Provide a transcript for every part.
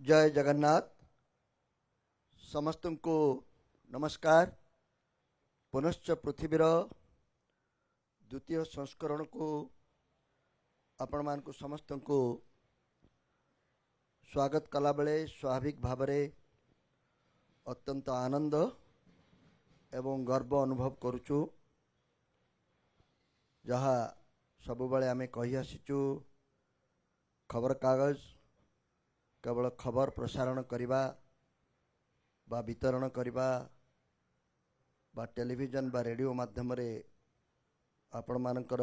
जय जगन्नाथ। समस्त को नमस्कार। पुनश्च पृथ्वीर द्वितीय संस्करण को आपण मान को समस्त को स्वागत कला बेले स्वाभाविक भाव अत्यंत आनंद एवं गर्व अनुभव करुचु। जहाँ सब बेले आमे कही आसीचु खबर कागज केवल खबर प्रसारण करवा बा वितरण करवा बा टेलीविजन बा रेडियो माध्यम रे आपण मानकर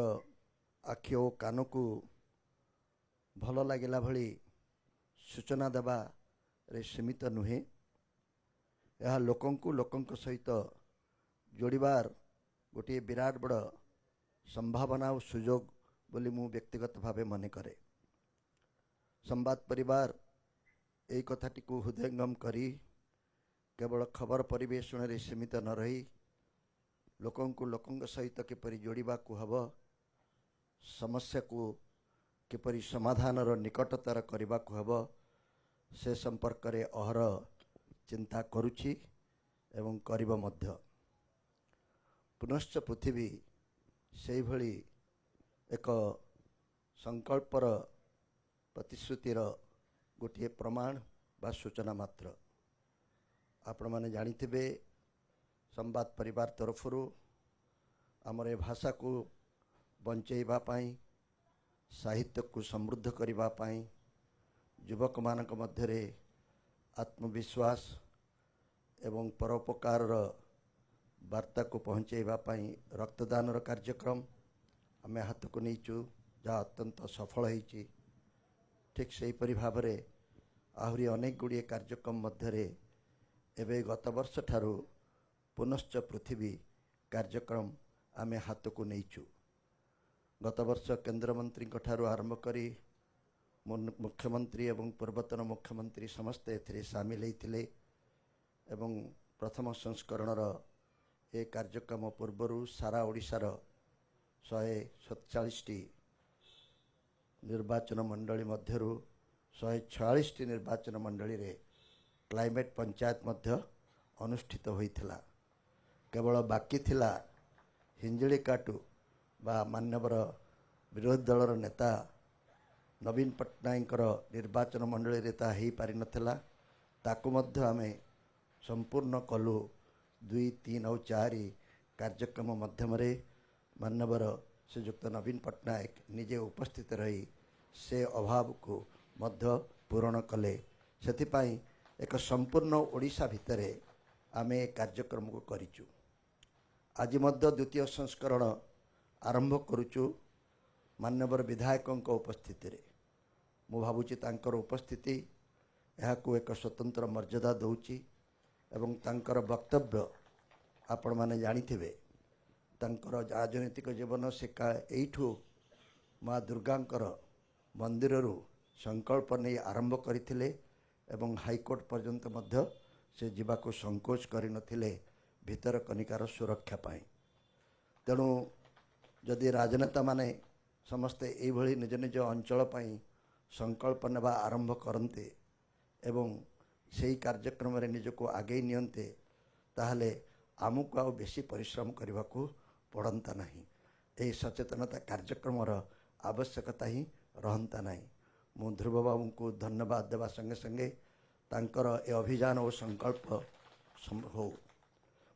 आखि और कान को भल लगिला भली सूचना देवा रे सीमित नुहे। यह लोकंक सहित जोड़बार गोटे विराट बड़ संभावना और सुजोग बोली मु व्यक्तिगत भावे मन करे। संवाद परिवार यही कथाटी को हृदयंगम करी केवल खबर परिवेषण रे सीमित न रही लोकंक सहित किपरि जोड़वा को हब, समस्या को किपरि समाधान रो निकटतर करने को हब से संपर्क रे अहर चिंता करुछि एवं करिब मध्य। पुनश्च पृथ्वी से भली एक संकल्पर प्रतिश्रुतिर गोटे प्रमाण बा सूचना मात्र। आपण माने जानिथिबे संवाद परिवार तरफरु आमर ए भाषा को बंचेबा पाई, साहित्य को समृद्ध करबा पाई, युवक मानक मध्यरे आत्मविश्वास एवं परोपकार वार्ता को पहुँचेबा पाई रक्तदान कार्यक्रम आमे हाथ को नहींचु, जहाँ अत्यंत सफल होईची। ठीक से परि भाव रे आहुरी अनेक गुड़िए कार्यक्रम मध्यरे एवं गत वर्ष ठारू पुनश्च पृथ्वी कार्यक्रम आमे हाथ को नहींचु। गत वर्ष केंद्र मंत्री ठारू आरंभ करी मुख्यमंत्री एवं पूर्वतन मुख्यमंत्री समस्ते एथिरे सामिल होइथिले एवं प्रथम संस्करण ए कार्यक्रम पूर्वरु सारा ओडिशार 147 निर्वाचन मंडली मध्यरु 146 निर्वाचन मंडली रे क्लाइमेट पंचायत मध्य अनुष्ठित होइथिला। केवल बाकी थिला हिंजिली काटू बा मान्यवर विरोधी दलर नेता नवीन पट्टनायक निर्वाचन मंडली रे ता हेई पारि नथिला। ताकु मध्य आमे संपूर्ण कलु 2, 3 और 4 कार्यक्रम माध्यम रे मान्यवर श्रीयुक्त नवीन पट्टनायक निजे उपस्थित रही से अभाव को मध्य पूरण कले। सेथिपाई एक संपूर्ण ओडिशा भितरे आमे कार्यक्रम को करिचु। आज मध्य द्वितीय संस्करण आरंभ करुचु मान्यवर विधायकों उपस्थिति रे। मु भावुची तांकर उपस्थिति यह को एक स्वतंत्र मर्यादा दौची एवं तांकर वक्तव्य आपण माने जानिथिबे। तांकर राजनीतिक जीवन से एठू माँ दुर्गांकर मंदिर संकल्प नहीं आरंभ करथिले एवं हाईकोर्ट पर्यंत मध्य से जीवाको संकोच करनथिले भीतर कनिकार सुरक्षा पाई। तेणु जदि राजनेता माने समस्ते एभली निज निज अंचल पाई संकल्प नेबा आरंभ करते एवं सेही कार्यक्रम रे निजको आगे नियंते ताहले आमुको आ बेसी परिश्रम करने को पड़ता नहीं। यही सचेतनता कार्यक्रम आवश्यकता ही रहता नहीं। मु ध्रुव बाबू को धन्यवाद देवा संगे संगे तांकर ए अभियान और संकल्प हो।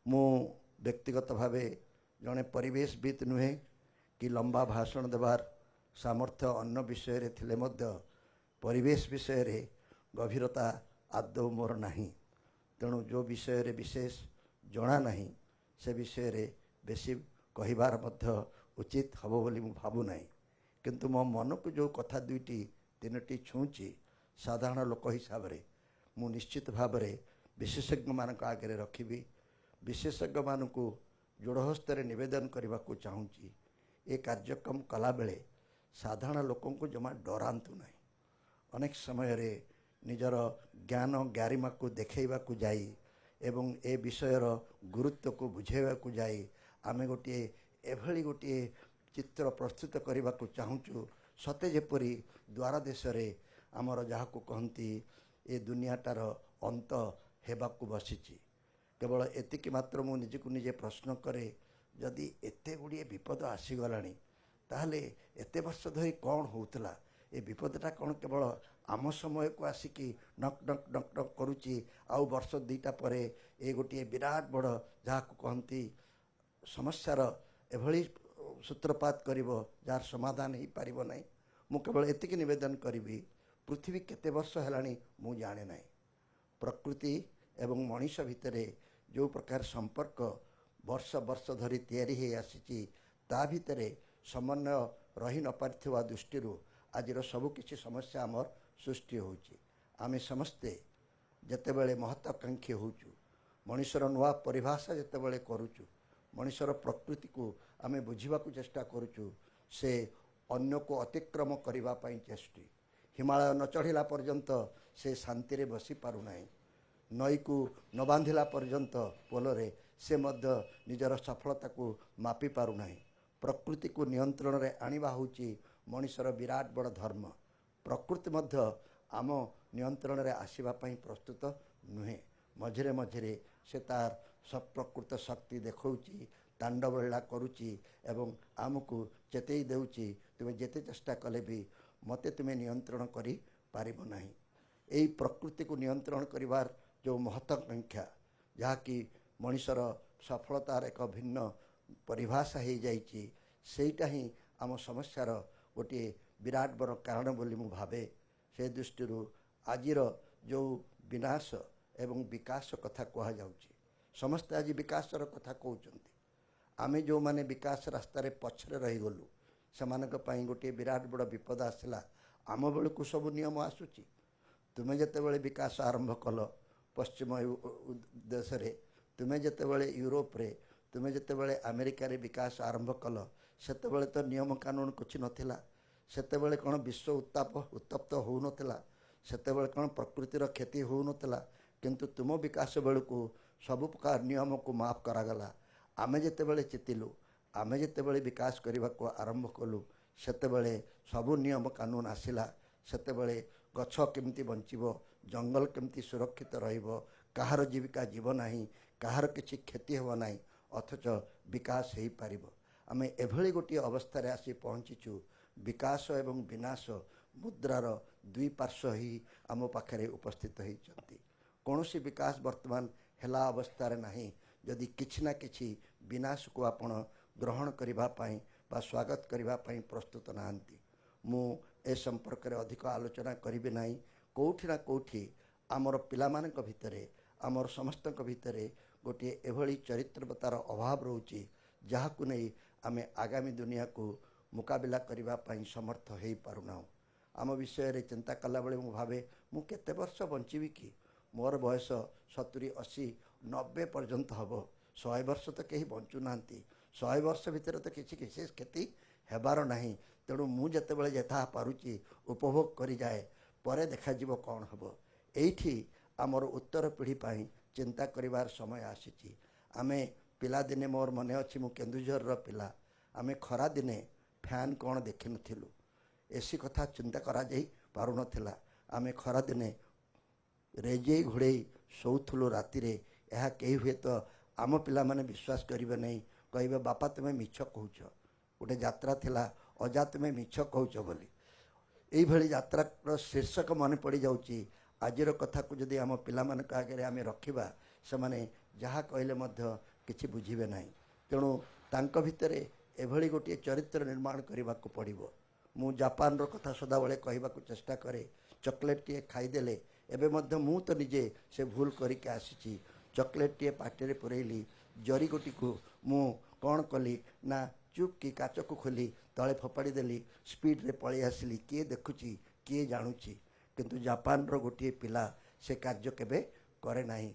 मु व्यक्तिगत भावे जड़े परिवेशविद नुहे कि लंबा भाषण देवार सामर्थ्य अन्य विषय रे थिले मध्य परिवेश विषय रे गभीरता आदौ मोर नहीं। तेणु जो विषय रे विशेष जना नहीं से विषय रे बेसी कहिबार मध्य उचित हबो बोली मु भाबु नहीं। किंतु मो मन को जो कथा दुईटी तीनटी छुँची साधारण लोक हिसाब रे मु निश्चित भाव रे विशेषज्ञ मानक आगे रखिबी। विशेषज्ञ मानक जोड़हस्त निवेदन करने को चाहूँगी ए कार्यक्रम कला बेले साधारण लोकों को जमा डरांतु नहीं। अनेक समय रे निजर ज्ञान गारिमा को देखैबा को जाई एवं ए विषयर गुरुत्व को बुझेबा को जाई आमे गोटे एभली गोटे चित्र प्रस्तुत करने को चाहूँ सते जेपरी द्वारा देश रे आमर जहाँ को कहती ए दुनियाटार अंत हेबाकु बसिछि। केवल एतिकी मात्र मु निजकु निजे प्रश्न करे जदि एते गुड़िए विपद आसीगलाणी ताहले एते वर्ष धरी कौन होउतला ए विपदटा कौन केवल आम समय को आसिकी नक नक नक नक करुच्ची आउ वर्ष दुईटा परे ए गोटे विराट बड़ जहाँ कहती समस्यार एभली सूत्रपात करिवो जार समाधान हो पारिबो नाही। मु केवल एतिकी निवेदन करी पृथ्वी केते वर्ष हेलाणी मु जाने नाही। प्रकृति एवं मनीष भितरे जो प्रकार संपर्क वर्ष वर्ष धरी तैयारी हो आसी ता भितरे समन्वय रही न पारिथिबा दृष्टिरू आजिर सबु किछि समस्या आमर सृष्टि होउची। आमे समस्ते जेतेबेले महत्वाकांक्षी होउचु मनीषर नुआ परिभाषा जेतेबेले करूचु मनीषर प्रकृति को आमे बुझिबाकू चेष्टा करूचु से अन्य को अतिक्रम करिबा पई चेष्टी हिमालय न चढ़िला पर्यंत से शांति रे बसी पारु नाही। नई को न बांधिला पर्यंत पोलरे से मध्य निजर सफलता को मापी पारु नाही। प्रकृति को नियंत्रण रे आनिबा होउची मनीषर विराट बड़ धर्म। प्रकृति मध्य आम नियंत्रण रे आसीबा पई प्रस्तुत नुहे। मझिरे मझिरे से तार सब प्रकृत शक्ति देखौची तांडव लीला करुची एवं आमको चेतई देउची तुमे जेते चेष्टा कले भी मते तुमे नियंत्रण करी पारिबो नाही। एई प्रकृति को नियंत्रण करिवार जो महत्वाकांक्षा जहाँकि मनीषर सफलतार एक भिन्न परिभाषा हो जाइए सेटा ही आम समस्यार गोटे विराट बड़ कारण बोली मु भावे। से दृष्टि आजिर जो विनाश एवं विकास कथा कह जाउची समस्ते आज विकासर कथा कहउचंती। आमे जो माने विकास रास्ता रे पछरे रही गलु सेमानक पई गोटे विराट बड़ विपद आसला। आम बेलू सब नियम आसुची। तुमे जेतेबेले विकास आरंभ कल पश्चिम देश रे तुमे जेतेबेले यूरोप रे तुमे जेतेबेले अमेरिका रे विकास आरंभ कल सेतेबेले तो नियम कानून कुछ नथिला। सेतेबेले कौन विश्व उत्तप्त हो नथिला। सेतेबेले कौन प्रकृतिर क्षति हो नथिला। किंतु तुम विकास बेलू सब प्रकार नियम को माफ करागला। आमे जेतेबेले चितिलु आमे जेतेबेले विकास करने को आरंभ कलु सेतेबेले सबु नियम कानून आसिला। सेतेबेले गछ केमती बंचिबो जंगल केमती सुरक्षित रहिबो कहार जीविका जीव नाही कहार किछि क्षति हो नाही अथच विकास हो पारिबो। आमे एभली गोटे अवस्था रे आसी पहुँचीचु विकास एवं विनाश मुद्रार दुई पार्श्व ही आम पाखरे उपस्थित होइचंती। कौनसी विकास वर्तमान हेला अवस्था रे नाही जदि किछि ना किछि विनाश को आपण ग्रहण करिबा पई बा स्वागत करिबा पई प्रस्तुत नाहंती। मु ए संपर्क रे अधिक आलोचना करिबे नाही। कोठी ना कोठी आमर पिलामानक भितरे आमर समस्तक भितरे गोटे एभली चरित्रवतार अभाव रोची जहाकु नै आमे आगामी दुनिया को मुकाबिला करिबा पई समर्थ हेई पारुना। आम विषय रे चिंता कला बेले मु भावे मु केते वर्ष बंचिबी कि मोर बयस 70 80 90 पर्यंत हबो। 100 वर्ष तो कहीं बंचु नांती। 100 वर्ष भितर तो किसी विशेष क्षति हेबार नाही। तेणु मु जेतेबेले यथा पारुची उपभोग करी जाए परे देखा जीवो कौन हबो। एठी आमर उत्तर पीढ़ी पाई चिंता करिवार समय आसीची। आमे पिला दिने मोर मने अछि मु केन्दुझर रो पिला आमे खरा दिने फैन कौन देखि नथिलु एसी कथा चिंता करा जाई पारु नथिला। आमे खरा दिने रेजे घोड़े शोथुलु राति रे यह कही हुए तो आम पिला माने विश्वास करिवे नहीं कहबे बापा तुमे मिछ कहउछ गोटे यात्रा थिला अजा तुमे मिछ कहउछ बोली एई भली यात्रा शीर्षक मन पड़ी जाउची। आजिर कथा को जदि आम पिला मानक आगे आमे रखिबा से माने जहा कहले मध्य किछि बुझिबे नाही। तेणु तांक भितरे एभली गोटे चरित्र निर्माण करने को पड़ो। मु जापान रो कथा सदाबले कहवाक चेष्टा करे चॉकलेट टे खाईदेले एबे मध्य मु तो निजे से भूल करके आसी चॉकलेट टे पाटे पुरैली जरी गोटी को मु कौन कली ना चुप की काच को खोली तले फोपाड़ी देली स्पीड रे पळी आसली किए देखुची किए जानुची। किंतु जापान रो गोटे पिला से कार्य केबे करे नाही।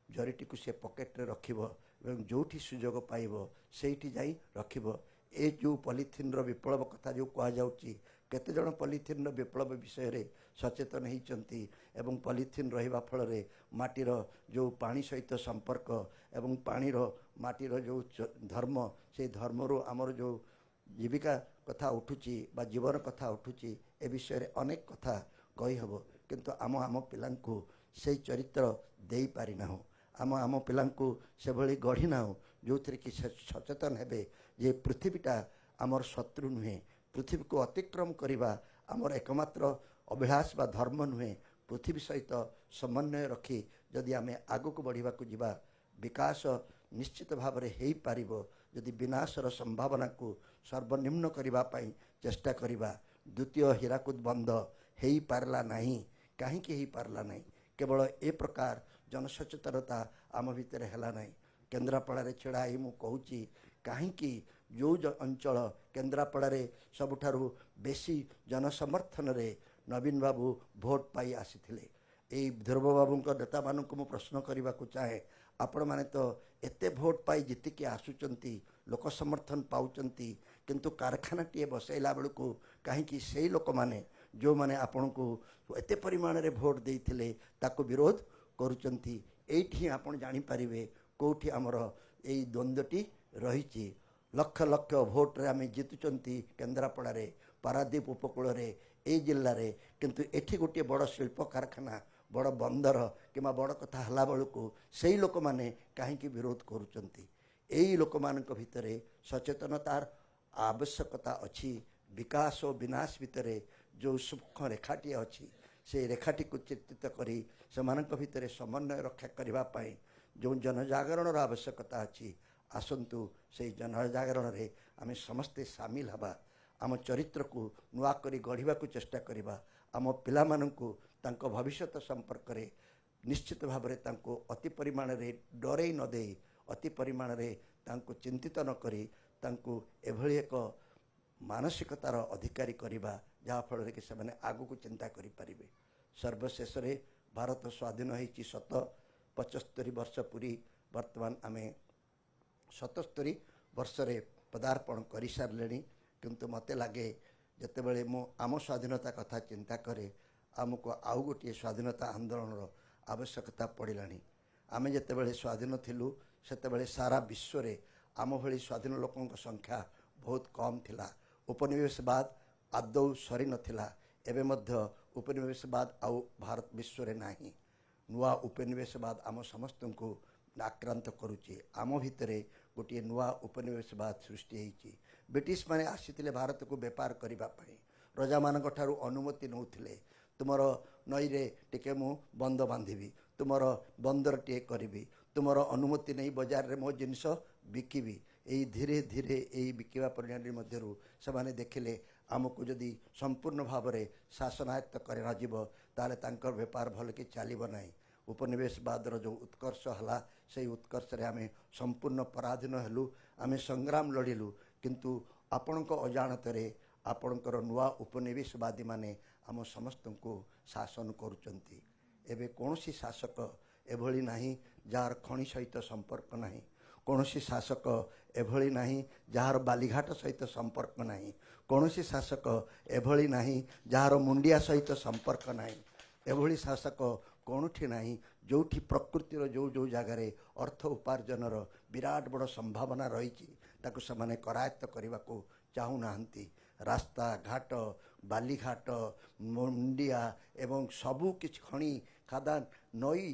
जरीटी को से पॉकेट रे रखिबो एवं जोठी सुजोग पाइबो सेठी जाई रखिबो। ए जो पॉलिथिन रो विप्लव कथा जो कह जाउची केते जण पॉलिथिन रो विप्लव विषय रे सचेतन होइचंती एवं पॉलिथिन रहिबा फल रे माटीर जो पानी सहित संपर्क एवं पानीर माटीर जो धर्म से धर्म रो आमर जो जीविका कथा उठुची बा जीवन कथा उठुची ए विषय रे अनेक कथा कही हबो। किंतु आम पिलांकु से चरित्र दे पारिना आम पिलांकु से भली गढ़ी ना जो थी कि सचेतन हेबे जे पृथ्वीटा आमर शत्रु नुहे पृथ्वी को अतिक्रम करवा आमर एकमात्र अभिलाष बा धर्म नुहे पृथ्वी सहित समन्वय रखी जदि आम आग को बढ़ा जा विकास निश्चित भाव में हो पार जदि विनाशर संभावना को सर्वनिम्न करने चेष्टा करवा द्वितीय हीराकुद बंद हो पारला नहीं कहीं हो पारला नहीं केवल ए प्रकार जनसचेतनता आम भितर है ना केन्द्रापड़ा छिड़ा मु कहूँ कहीं जो अंचल केन्द्रापड़ा सबुठारु बेसी जनसमर्थन रे नवीन बाबू भोट पाई आसीथिले एई ध्रुव बाबू नेता मानक मु प्रश्न करने को चाहे आपण माने तो एते भोट पाई जीतिकी आसुचंती लोक समर्थन पाउचंती किंतु कारखानाटीए बसैला बेलू कहीं से लोक माने जो माने आपण को एते परिमाण रे भोट देइथिले ताको विरोध करूचंती एठी आपण जानि परिबे कोठी हमर एई द्वंद्वटी रहिछि लक्ष लक्ष भोट रे आमे जितुचंती केन्द्रापड़ा रे पारादीप उपकूल रे ए जिल्ला रे किंतु एठी गोटे बड़ शिल्प कारखाना बड़ बंदर किमा बड़ कथा हला बेलू से लोक मैंने कहीं विरोध करुचंती एई लोक मानक भितरे सचेतनतार आवश्यकता अच्छी विकास और विनाश भितरे जो सूक्ष्म रेखाटी अच्छी से रेखाटी को चित्रित करी से मानक भितरे समन्वय रक्षा करने जो जनजागरण आवश्यकता अच्छी आसतु से जनजागरण रे आमे समस्ते सामिल हवा आम चरित्र को नुआ करी गढ़ा को चेष्टा करवा आम पिला माननकु तांको भविष्यत संपर्क रे निश्चित भाव में तांको अति परिमाण रे डरे न दे अति परिमाण रे तांको चिंतित न करी तांको एभली एक मानसिकतार अधिकारी करवा जहाँ फल कि से आगु को चिंता करि परिबे। सर्वशेष रे भारत स्वाधीन होइछि 75 वर्ष पूरी वर्तमान आमे 77 वर्ष रे पदार्पण कर सारे किंतु मते लगे जितेबले मु आम स्वाधीनता कथा चिंता करे आमको आउ गोटे स्वाधीनता आंदोलन आवश्यकता पड़ानी आमे जितेबले स्वाधीन थिलु सेतेबले सारा विश्व रे आम भली स्वाधीन लोकों संख्या बहुत कम थिला उपनिवेशवाद आदौ सरी नथिला एबे मध्य उपनिवेशवाद आउ भारत विश्व रे नाही नुआ उपनिवेशवाद आम समस्त को आक्रांत करुचे आम भितरे गोटे नुआ उपनिवेशवाद सृष्टि होइछि ब्रिटिश माने आसीथिले भारत को व्यापार करिबा पई रजा मानक ठारू अनुमति नौथिले तुमर नई रे टिके मु बंद बांधिबी तुमर बंदर टे करिबी तुमर अनुमति नहीं बाजार रे मो जिनिस बिकिबी एई धीरे धीरे एई बिकिबा प्रणाली मध्यरु समाने देखिले आमको जदि संपूर्ण भाव में शासनायत्त कर नजिब ताले तांकर व्यापार भल कि चलिब नाही उपनिवेशवादर जो उत्कर्ष हला से उत्कर्ष रे आमे संपूर्ण पराधीन हेलु आमे संग्राम लड़िलु किंतु आपणक अजाणतरे आपणकर नुआ उपनिवेशवादी माने आम समस्त को शासन करुचंती एबे कौनसी शासक एभली नाही जार खनि सहित संपर्क नाही कौनसी शासक एभली नाही जार बालीघाट सहित संपर्क नाही कौनसी शासक एभली नाही जार मुंडिया सहित संपर्क नाही एभली शासक कौनठी नाही जोठी प्रकृतिर जो जो जगार अर्थ उपार्जनर विराट बड़ संभावना रही ताकू से करायत्त करने को चाहू नाहंती रास्ता घाट बालीघाट मुंडिया एवं सबू किछ खनि खादान नई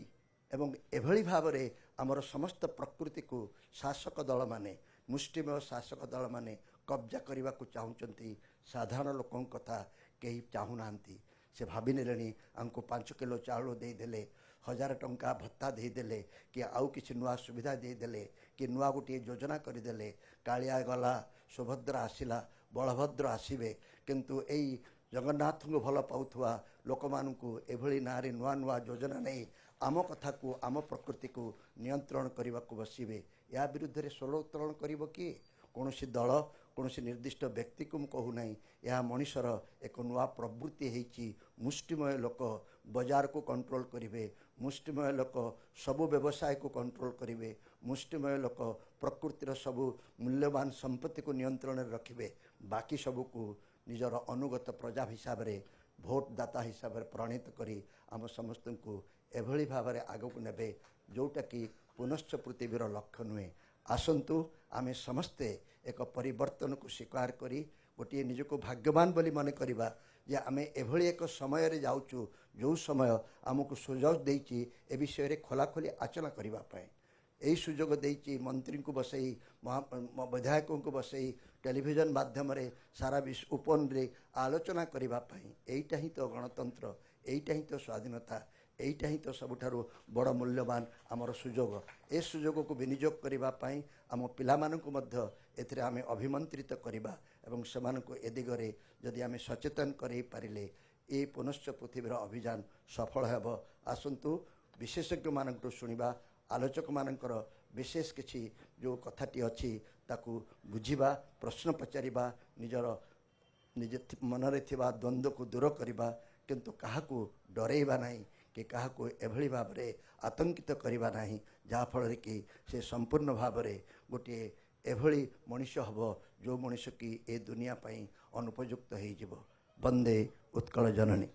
एवं एभली भाव में आमर समस्त प्रकृति को शासक दल माने मुष्टिमेय शासक दल माने कब्जा करने को चाहूँगी साधारण लोकों कथा कहीं चाहू नाहंती से भाभी नेले आमको 5 किलो चाउल देदेले 1000 टंका भत्ता देदेले कि आउ किसी नुआ सुविधा देदेले कि नुआ गोटे योजना करदेले कालिया गला सुभद्रा आसिला बलभद्र आसबे किंतु यही जगन्नाथ को भल पाउथुआ लोक मानू एभली नारे नुआ नुआ योजना नहीं आम कथा को आम प्रकृति को नियंत्रण करने को बसवे या विरुद्ध स्वर उत्तोलन करिवो कि कौन दल कौन निर्दिष्ट व्यक्ति को कहूना यह मनीषर एक नुआ प्रवृत्ति होइछि मुष्टिमय लोक बाजार को कंट्रोल करेंगे मुष्टिमय लोक सबु व्यवसाय को कंट्रोल करेंगे मुष्टिमय लोक प्रकृतिर सबु मूल्यवान संपत्ति को नियंत्रण रखिए बाकी सबू को निजर अनुगत प्रजा हिसाब से भोटदाता हिसाब से प्रणीत करी आम समस्त को एभली भाव में आग को नेबे जोटा कि पुनश्च पृथ्वीर लक्ष्य नुहे आसतु आमे समस्ते एक परिवर्तन को स्वीकार करी गोटे निजको भाग्यवान बोली मन करवा जे आमे एभली एक समय रे जाउचु जो समय आमको सुजोग देइछि ए विषय रे खोलाखोली आचना करिबा पाए यही सुजोग देइछि मंत्री को बसई विधायकों को बसई टेलीविजन माध्यम रे सारा विश्व ओपन रे आलोचना करिबा पाए एइटा ही तो गणतंत्र एइटा ही तो स्वाधीनता एइटा ही तो सबुठारु बड़ मूल्यवान आमर सुजोग ए सुजोग को विनियोग करिबा पाए आम पिला मानकु मध्य एथिरे आमे अभिमंत्रित करिबा एवं सेमानकु ए दिगरे जदि आमे सचेतन करै पारिले ए पुनश्च पृथ्वीर अभियान सफल हेब आसंतु विशेषज्ञ मानकु सुनिबा आलोचक मानकर विशेष किछि जो कथाटी अछि ताकू बुझिबा प्रश्न पचारिबा निजर निज मनरे थिबा द्वंद्व को दूर करिबा किंतु काहाकू डरेइबा नाही कि काहाकू एभली भाबरे आतंकित करिबा नाही जहा फल कि से संपूर्ण भाबरे गोटे एभली मनुष्य हबो जो मनुष्य की ए दुनिया पई अनुपयुक्त होई जिवो। वंदे उत्कल जननी।